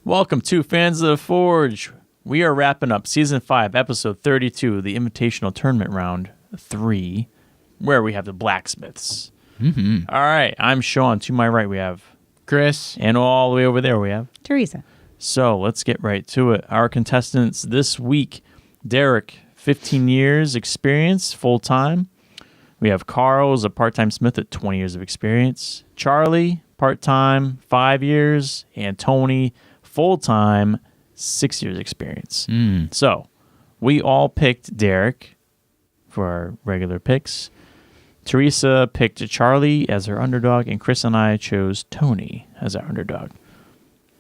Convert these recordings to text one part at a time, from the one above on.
Welcome to Fans of the Forge. We are wrapping up Season 5, Episode 32, the Invitational Tournament Round 3, where we have the Blacksmiths. Mm-hmm. All right, I'm Sean. To my right, we have Chris. And all the way over there, we have Teresa. So let's get right to it. Our contestants this week, Derek, 15 years experience, full-time. We have Carl, is a part-time smith at 20 years of experience. Charlie, part-time, 5 years. And Tony, full-time, 6 years experience. So we all picked Derek for our regular picks. Teresa picked Charlie as her underdog, and Chris and I chose Tony as our underdog.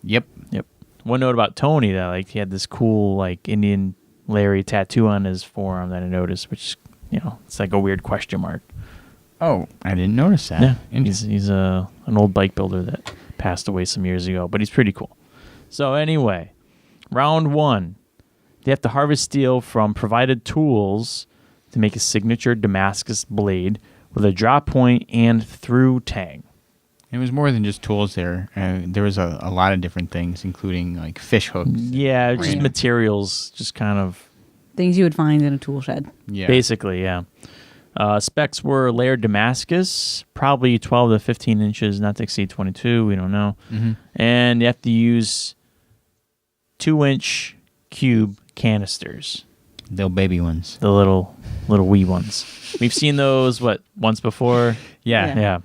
Yep. One note about Tony, that he had this cool Indian Larry tattoo on his forearm that I noticed, which it's like a weird question mark. Oh, I didn't notice that. Yeah, he's an old bike builder that passed away some years ago, but he's pretty cool. So anyway, round 1, they have to harvest steel from provided tools to make a signature Damascus blade with a drop point and through tang. It was more than just tools there. There was a lot of different things, including fish hooks. Yeah, just materials, just kind of Things you would find in a tool shed. Yeah. basically, yeah. Specs were layered Damascus, probably 12 to 15 inches, not to exceed 22. We don't know. Mm-hmm. And you have to use 2-inch cube canisters, Little baby ones. the little wee ones. We've seen those once before. Yeah.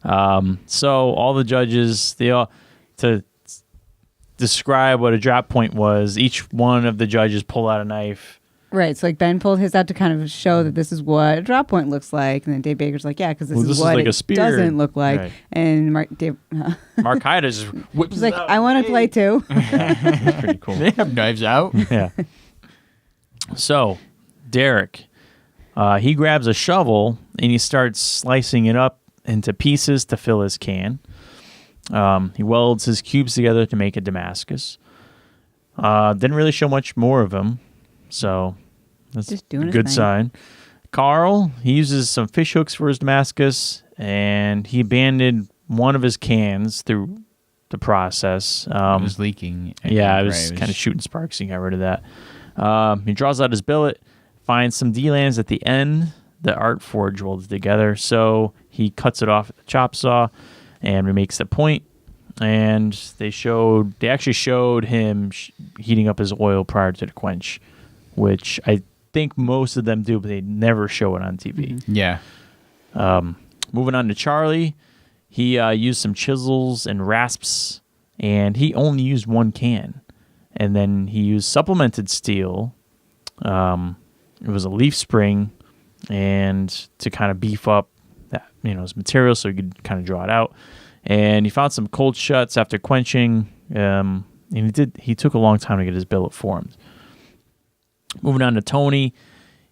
So all the judges, to describe what a drop point was, each one of the judges pull out a knife. Right. So Ben pulled his out to kind of show that this is what a drop point looks like. And then Dave Baker's like, yeah, because this is what like a it spear. doesn't look like. Right. And Mark Haida just whips He's like, it out. I want to play too. It's pretty cool. They have knives out. Yeah. So, Derek, he grabs a shovel and he starts slicing it up into pieces to fill his can. He welds his cubes together to make a Damascus. Didn't really show much more of him, so that's Just doing a his good thing. sign. Carl, he uses some fish hooks for his Damascus, and he abandoned one of his cans through the process. It was leaking. Yeah, it was kind of shooting sparks. He got rid of that. He draws out his billet, finds some D-lands at the end. The art forge welds together, so he cuts it off at the chop saw and remakes the point. And they actually showed him heating up his oil prior to the quench, which I think most of them do, but they never show it on TV. Mm-hmm. Yeah. Moving on to Charlie, he used some chisels and rasps, and he only used one can. And then he used supplemented steel. It was a leaf spring, and to kind of beef up that his material, so he could kind of draw it out. And he found some cold shuts after quenching. And he took a long time to get his billet formed. Moving on to Tony,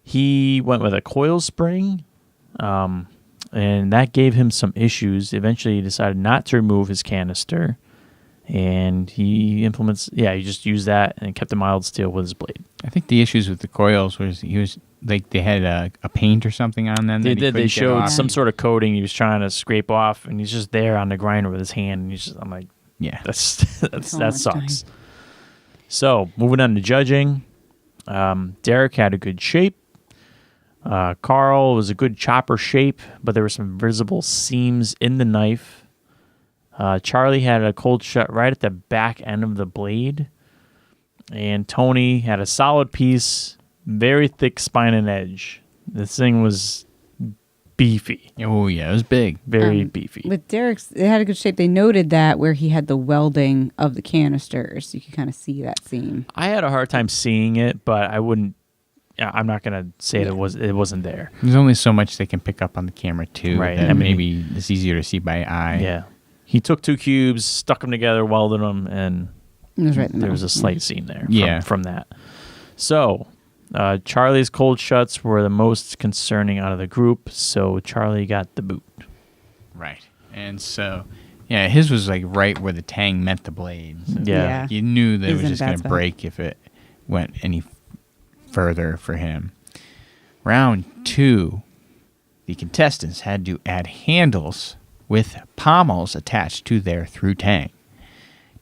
he went with a coil spring, and that gave him some issues. Eventually, he decided not to remove his canister, and he just used that and kept the mild steel with his blade. I think the issues with the coils was they had a paint or something on them. They that he did. They couldn't get showed off. some sort of coating he was trying to scrape off, and he's just there on the grinder with his hand. And I'm like, Yeah. that so much sucks. time. So moving on to judging, Derek had a good shape. Carl was a good chopper shape, but there were some visible seams in the knife. Charlie had a cold shut right at the back end of the blade. And Tony had a solid piece, very thick spine and edge. This thing was beefy. Oh, yeah. It was big. Very beefy. With Derek's, it had a good shape. They noted that where he had the welding of the canisters, you could kind of see that seam. I had a hard time seeing it, but I'm not going to say it wasn't there. There's only so much they can pick up on the camera, too. Right. That I mean, maybe it's easier to see by eye. Yeah. He took 2 cubes, stuck them together, welded them, and It was right in the there middle. was a slight seam there Yeah. from that. So, Charlie's cold shuts were the most concerning out of the group, so Charlie got the boot. Right. And so, yeah, his was right where the tang met the blade. So Yeah. You knew that He it was was in a just bad going to spot. break if it went any further for him. Round 2, the contestants had to add handles with pommels attached to their through tang.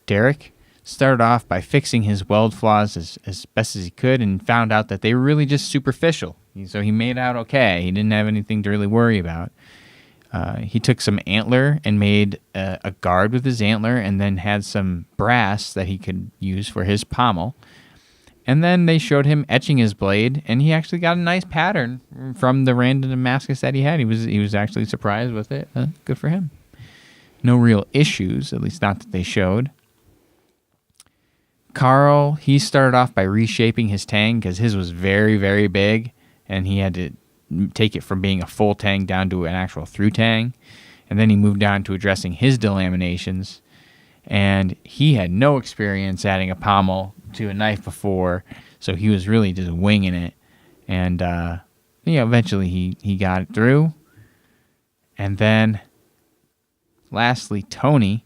Derek started off by fixing his weld flaws as best as he could and found out that they were really just superficial. So he made out okay. He didn't have anything to really worry about. He took some antler and made a guard with his antler and then had some brass that he could use for his pommel. And then they showed him etching his blade, and he actually got a nice pattern from the random damascus that he had. He was actually surprised with it. Good for him. No real issues, at least not that they showed. Carl, he started off by reshaping his tang because his was very, very big, and he had to take it from being a full tang down to an actual through tang. And then he moved on to addressing his delaminations, and he had no experience adding a pommel to a knife before, so he was really just winging it. And eventually he got it through. And then lastly, Tony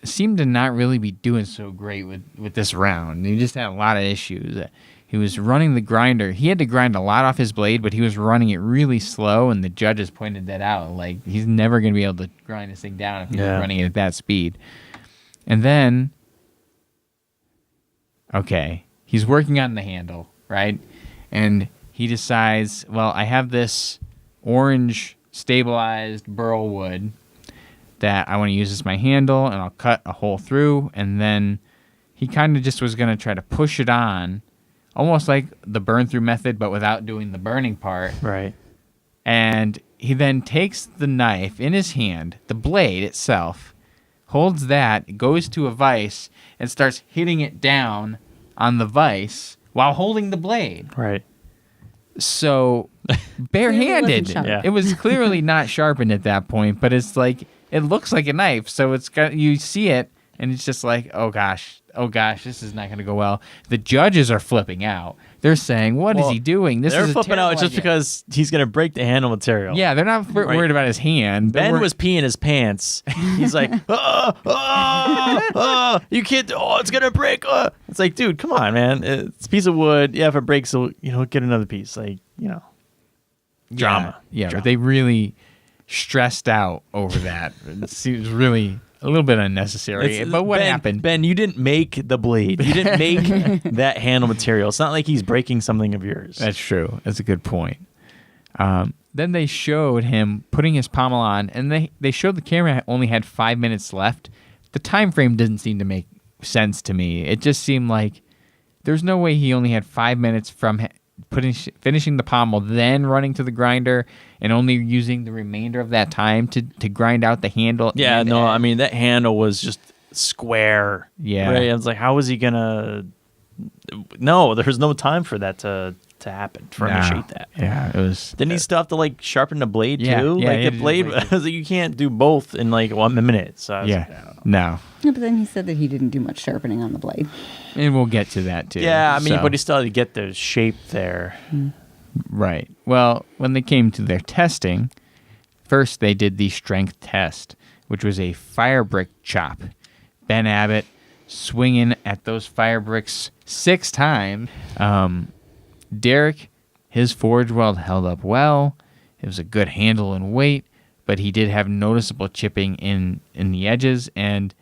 seemed to not really be doing so great with this round. He just had a lot of issues. He was running the grinder. He had to grind a lot off his blade, but he was running it really slow, and the judges pointed that out. Like, he's never going to be able to grind this thing down if he's running it at that speed. And then, okay, he's working on the handle, right? And he decides, well, I have this orange stabilized burl wood that I want to use as my handle, and I'll cut a hole through, and then he kind of just was going to try to push it on, almost like the burn-through method, but without doing the burning part. Right. And he then takes the knife in his hand, the blade itself, holds that, goes to a vise, and starts hitting it down on the vise while holding the blade. Right. So, barehanded. Yeah. It was clearly not sharpened at that point, but it's like, it looks like a knife. So it's got, you see it, and it's just like, oh gosh, this is not going to go well. The judges are flipping out. They're saying, "What is he doing? This they're is a flipping out terrible just idea." because he's going to break the handle material. Yeah, they're not worried about his hand. Ben was peeing his pants. He's like, you can't, it's going to break. It's like, dude, come on, man. It's a piece of wood. Yeah, if it breaks, so, get another piece. Like, drama. Yeah, Drama. but they really stressed out over that. It was really a little bit unnecessary. But what happened? Ben, you didn't make the blade. You didn't make that handle material. It's not like he's breaking something of yours. That's true. That's a good point. Then they showed him putting his pommel on, and they showed the camera only had 5 minutes left. The time frame didn't seem to make sense to me. It just seemed like there's no way he only had 5 minutes from finishing the pommel, then running to the grinder, and only using the remainder of that time to grind out the handle. Yeah, no, I mean, that handle was just square. Yeah. Right? I was like, how was he going to... No, there was no time for that to happen, for him to shape that. Yeah, it was... Didn't he still have to, sharpen the blade, Yeah, too? yeah, he had the to blade, do I was like, you can't do both in, 1 minute. So I was like, no. Yeah, but then he said that he didn't do much sharpening on the blade. And we'll get to that, too. Yeah, I mean, So- but he still had to get the shape there. Right. Well, when they came to their testing, first they did the strength test, which was a fire brick chop. Ben Abbott swinging at those fire bricks 6 times. Derek, his forge weld held up well. It was a good handle and weight, but he did have noticeable chipping in the edges, and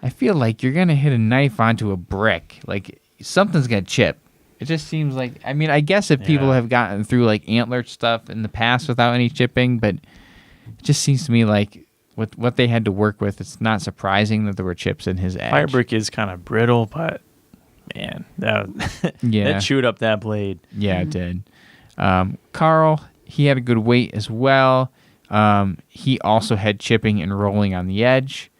I feel like you're going to hit a knife onto a brick. Like, something's going to chip. It just seems like, I mean, I guess if people have gotten through antler stuff in the past without any chipping, but it just seems to me like with what they had to work with, it's not surprising that there were chips in his edge. Fire brick is kind of brittle, but man, that chewed up that blade. Yeah, it did. Carl, he had a good weight as well. He also had chipping and rolling on the edge.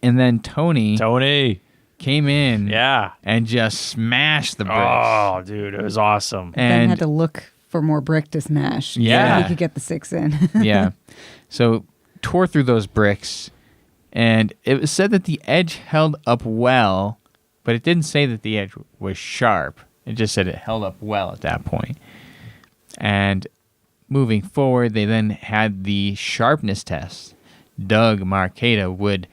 And then Tony came in and just smashed the bricks. Oh, dude, it was awesome. Ben And had to look for more brick to smash. Yeah. So he could get the 6 in. yeah. So tore through those bricks, and it was said that the edge held up well, but it didn't say that the edge was sharp. It just said it held up well at that point. And moving forward, they then had the sharpness test. Doug Marqueta would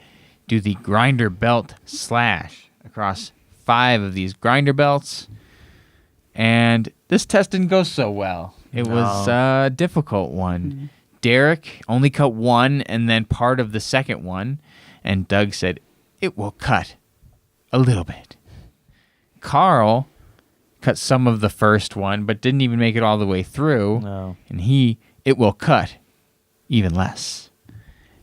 do the grinder belt slash across 5 of these grinder belts, and this test didn't go so well. It was a difficult one. Mm-hmm. Derek only cut 1 and then part of the second one, and Doug said it will cut a little bit. Carl cut some of the first one, but didn't even make it all the way through. No. And it will cut even less.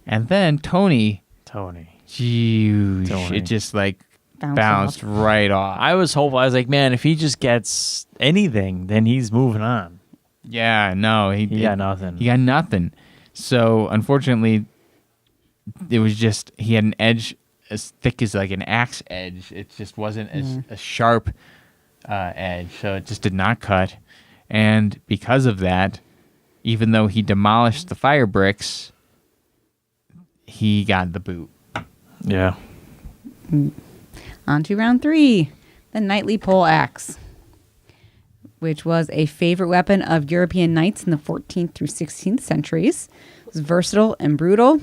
And then Tony, it just like bounced right off. I was hopeful. I was like, man, if he just gets anything, then he's moving on. Yeah, no. He got nothing. He got nothing. So, unfortunately, it was just, he had an edge as thick as like an axe edge. It just wasn't as a sharp edge. So, it just did not cut. And because of that, even though he demolished the fire bricks, he got the boot. Yeah. On to round 3, the Knightly Poleaxe, which was a favorite weapon of European knights in the 14th through 16th centuries. It was versatile and brutal.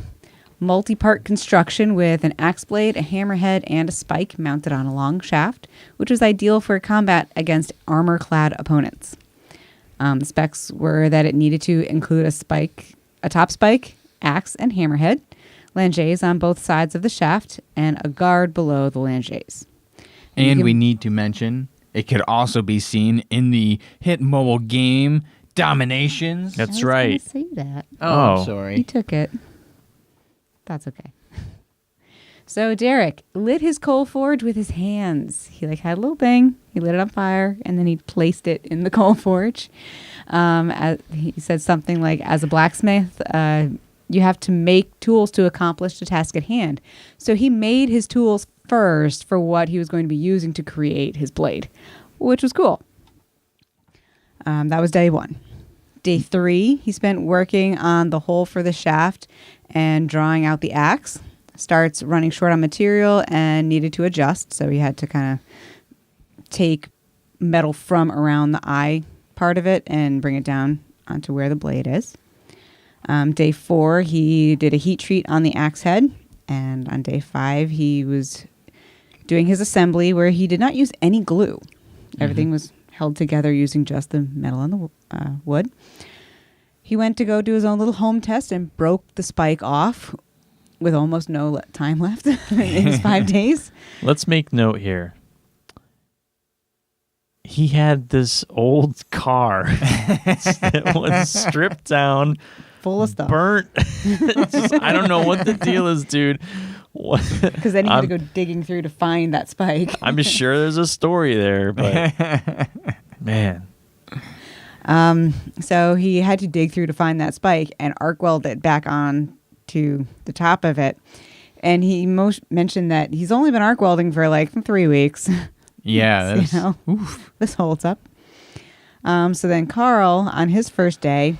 Multi-part construction with an axe blade, a hammerhead, and a spike mounted on a long shaft, which was ideal for combat against armor-clad opponents. The specs were that it needed to include a top spike, axe, and hammerhead, langes on both sides of the shaft, and a guard below the langes. And we need to mention, it could also be seen in the hit mobile game Dominations. That's right. I was going to say that. Oh, I'm You sorry. took it. That's okay. So Derek lit his coal forge with his hands. He had a little thing. He lit it on fire, and then he placed it in the coal forge. He said something like, as a blacksmith, you have to make tools to accomplish the task at hand. So he made his tools first for what he was going to be using to create his blade, which was cool. That was day 1. Day 3, he spent working on the hole for the shaft and drawing out the axe. Starts running short on material and needed to adjust, so he had to kind of take metal from around the eye part of it and bring it down onto where the blade is. Day 4, he did a heat treat on the axe head, and on day 5, he was doing his assembly where he did not use any glue. Everything was held together using just the metal and the wood. He went to go do his own little home test and broke the spike off with almost no time left in his 5 days. Let's make note here. He had this old car that was stripped down, Full of stuff. burnt. I don't know what the deal is, dude. Because then he had to go digging through to find that spike. I'm sure there's a story there, but man. So he had to dig through to find that spike and arc weld it back on to the top of it. And he mentioned that he's only been arc welding for 3 weeks. Yeah, So, this holds up. So then Carl, on his first day,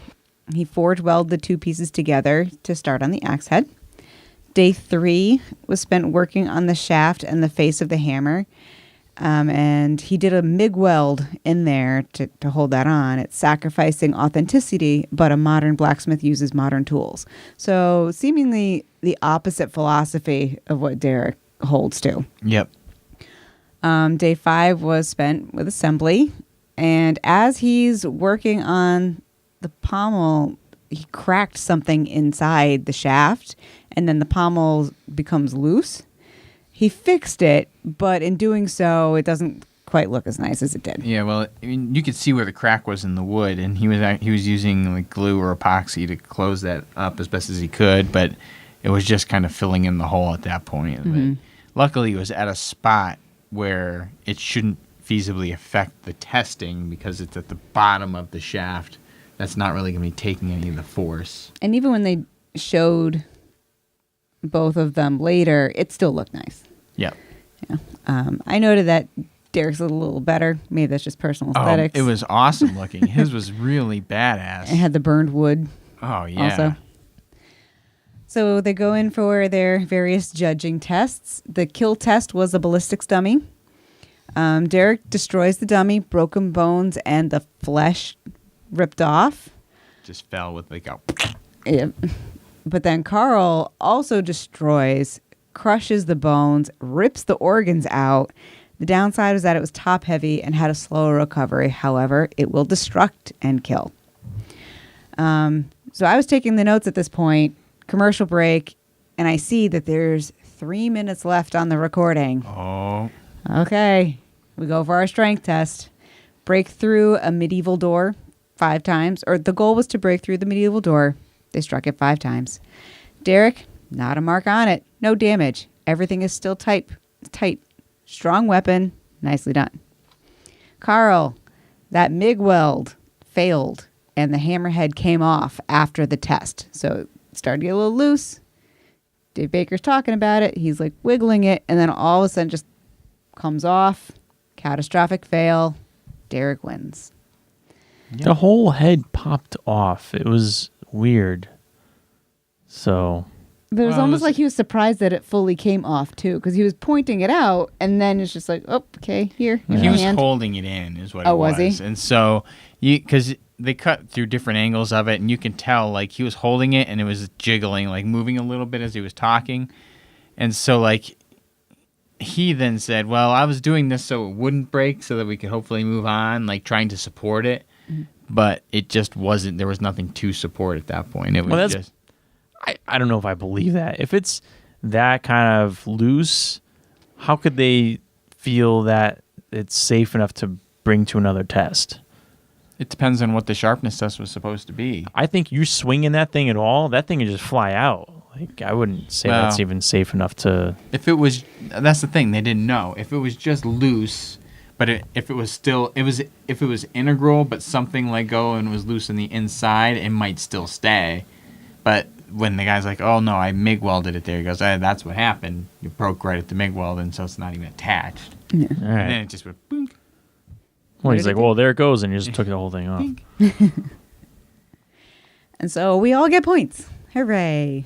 he forge welded the 2 pieces together to start on the axe head. Day 3 was spent working on the shaft and the face of the hammer. And he did a MIG weld in there to hold that on. It's sacrificing authenticity, but a modern blacksmith uses modern tools. So seemingly the opposite philosophy of what Derek holds to. Yep. Day 5 was spent with assembly. And as he's working on the pommel, he cracked something inside the shaft, and then the pommel becomes loose. He fixed it, but in doing so, it doesn't quite look as nice as it did. Yeah, well, I mean, you could see where the crack was in the wood, and he was using glue or epoxy to close that up as best as he could, but it was just kind of filling in the hole at that point. Mm-hmm. But luckily, it was at a spot where it shouldn't feasibly affect the testing because it's at the bottom of the shaft. That's not really going to be taking any of the force. And even when they showed both of them later, it still looked nice. Yep. Yeah. I noted that Derek's a little better. Maybe that's just personal aesthetics. It was awesome looking. His was really badass. It had the burned wood. Oh, yeah. Also. So they go in for their various judging tests. The kill test was a ballistics dummy. Derek destroys the dummy, broken bones, and the flesh ripped off. Just fell with a... Yeah. But then Carl also destroys, crushes the bones, rips the organs out. The downside was that it was top heavy and had a slower recovery. However, it will destruct and kill. So I was taking the notes at this point, commercial break, and I see that there's 3 minutes left on the recording. Oh. Okay. We go for our strength test. Break through a medieval door 5 times. Or the goal was to break through the medieval door. They struck it 5 times. Derek, not a mark on it. No damage. Everything is still tight. Strong weapon. Nicely done. Carl, that MIG weld failed. And the hammerhead came off after the test. So it started to get a little loose. Dave Baker's talking about it. He's like wiggling it. And then all of a sudden just comes off. Catastrophic fail. Derek wins. Yep. The whole head popped off. It was weird. So. But it was almost like he was surprised that it fully came off, too. Because he was pointing it out. And then it's just like, oh, okay, here. He was holding it in is what it was. Was he? And so, because they cut through different angles of it, and you can tell, like, he was holding it, and it was jiggling, like, moving a little bit as he was talking. And so, like, he then said, well, I was doing this so it wouldn't break so that we could hopefully move on, like, trying to support it. Mm-hmm. But it just wasn't, there was nothing to support at that point. It was just... I don't know if I believe that. If it's that kind of loose, how could they feel that it's safe enough to bring to another test? It depends on what the sharpness test was supposed to be. I think you swinging that thing at all, that thing would just fly out. Like, I wouldn't say that's even safe enough to... If it was... That's the thing. They didn't know. If it was just loose, but if it was still... If it was integral, but something let go and was loose on the inside, it might still stay. But when the guy's like, oh, no, I MIG welded it there, he goes, that's what happened. You broke right at the MIG weld, and so it's not even attached. Yeah. All right. And then it just went boink. Well, he's like, well, there it goes, and you just took the whole thing off. And so we all get points. Hooray.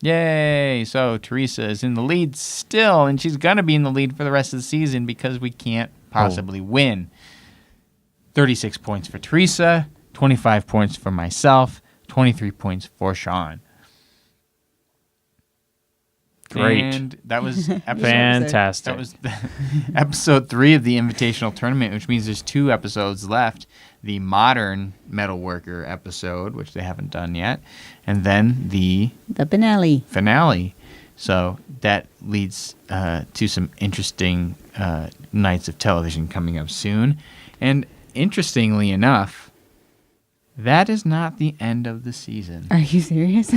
Yay! So Teresa is in the lead still, and she's going to be in the lead for the rest of the season because we can't possibly win. 36 points for Teresa, 25 points for myself, 23 points for Sean. Great. And that was Fantastic. That was episode 3 of the Invitational Tournament, which means there's 2 episodes left. The Modern Metalworker episode, which they haven't done yet, and then the finale. So that leads to some interesting nights of television coming up soon. And interestingly enough, that is not the end of the season. Are you serious?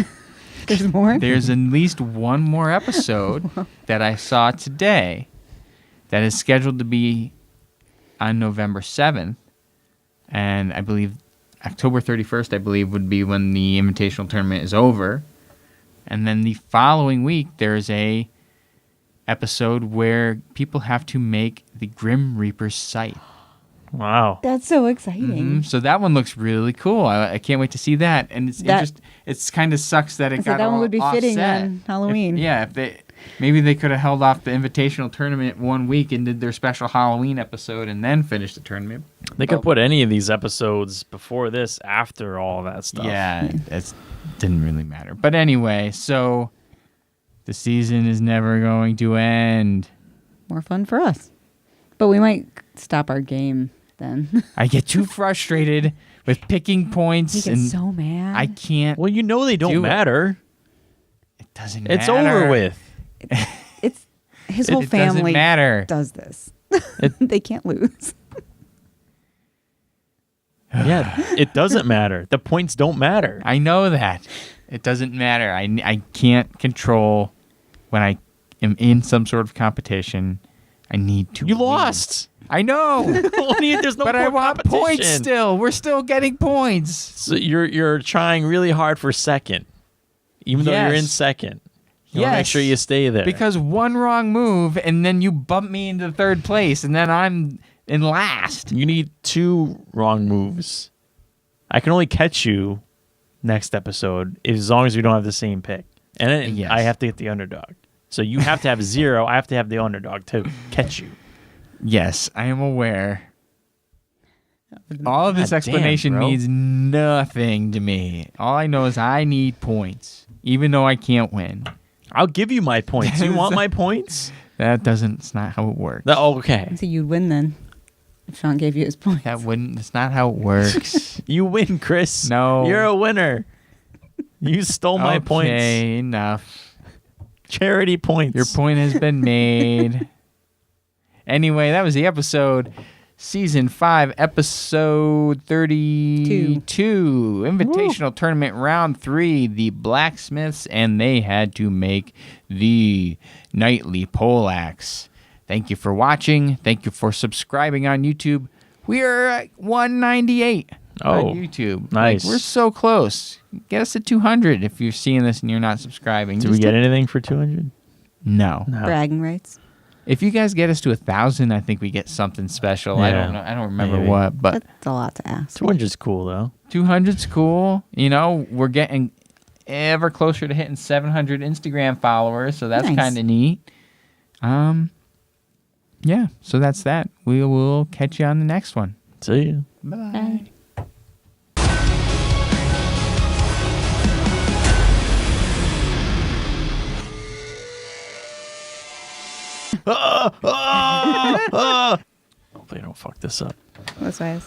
There's more? There's at least one more episode that I saw today that is scheduled to be on November 7th. And I believe October 31st, I believe, would be when the Invitational Tournament is over. And then the following week, there's a episode where people have to make the Grim Reaper's site. Wow. That's so exciting. Mm-hmm. So that one looks really cool. I can't wait to see that. And it's kind of sucks that it got that all one would be offset. fitting on Halloween. Maybe they could have held off the Invitational Tournament 1 week and did their special Halloween episode and then finished the tournament. They could put any of these episodes before this, after all that stuff. Yeah, it didn't really matter. But anyway, so the season is never going to end. More fun for us. But we might stop our game then. I get too frustrated with picking points. He gets so mad. I can't. Well, you know they don't matter. It doesn't matter. It's over with. It's his whole family doesn't matter. does this. They can't lose. Yeah, it doesn't matter. The points don't matter. I know that. It doesn't matter. I can't control when I am in some sort of competition. I need to You win. lost. I know. There's no but more I want points competition. still. We're still getting points. So you're trying really hard for second, even though you're in second. You want to make sure you stay there. Because one wrong move, and then you bump me into third place, and then I'm in last. You need 2 wrong moves. I can only catch you next episode as long as we don't have the same pick. And then I have to get the underdog. So you have to have 0. I have to have the underdog to catch you. Yes, I am aware. All of this explanation means nothing to me. All I know is I need points, even though I can't win. I'll give you my points. You want my points? It's not how it works. Okay. So you'd win then if Sean gave you his points. That's not how it works. You win, Chris. No. You're a winner. You stole my points. Okay, enough. charity points. Your point has been made. Anyway, that was the episode. Season 5, episode 32. Invitational Tournament Round 3. The Blacksmiths, and they had to make the Knightly Poleaxe. Thank you for watching. Thank you for subscribing on YouTube. We are at 198 on YouTube. Nice. We're so close. Get us to 200 if you're seeing this and you're not subscribing. Did we get anything for 200? No. Bragging rights. If you guys get us to 1,000, I think we get something special. I don't know. I don't remember what, but That's a lot to ask. 200's cool, though. 200's cool. You know, we're getting ever closer to hitting 700 Instagram followers, so that's Nice. kind of neat. Yeah, so that's that. We will catch you on the next one. See ya. Bye. Hopefully I don't fuck this up. That's why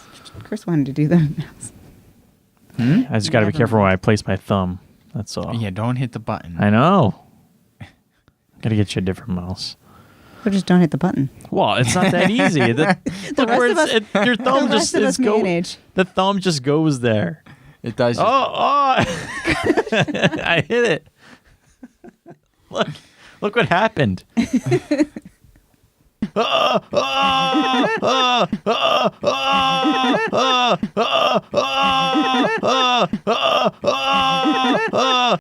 Chris wanted to do the mouse. I just got to be Never careful where I place my thumb. That's all. Yeah, don't hit the button. I know. Got to get you a different mouse. Or just don't hit the button. Well, it's not that easy. Look where rest of us- your thumb the rest of us manage. The thumb just goes there. It does. Oh! I hit it. Look what happened.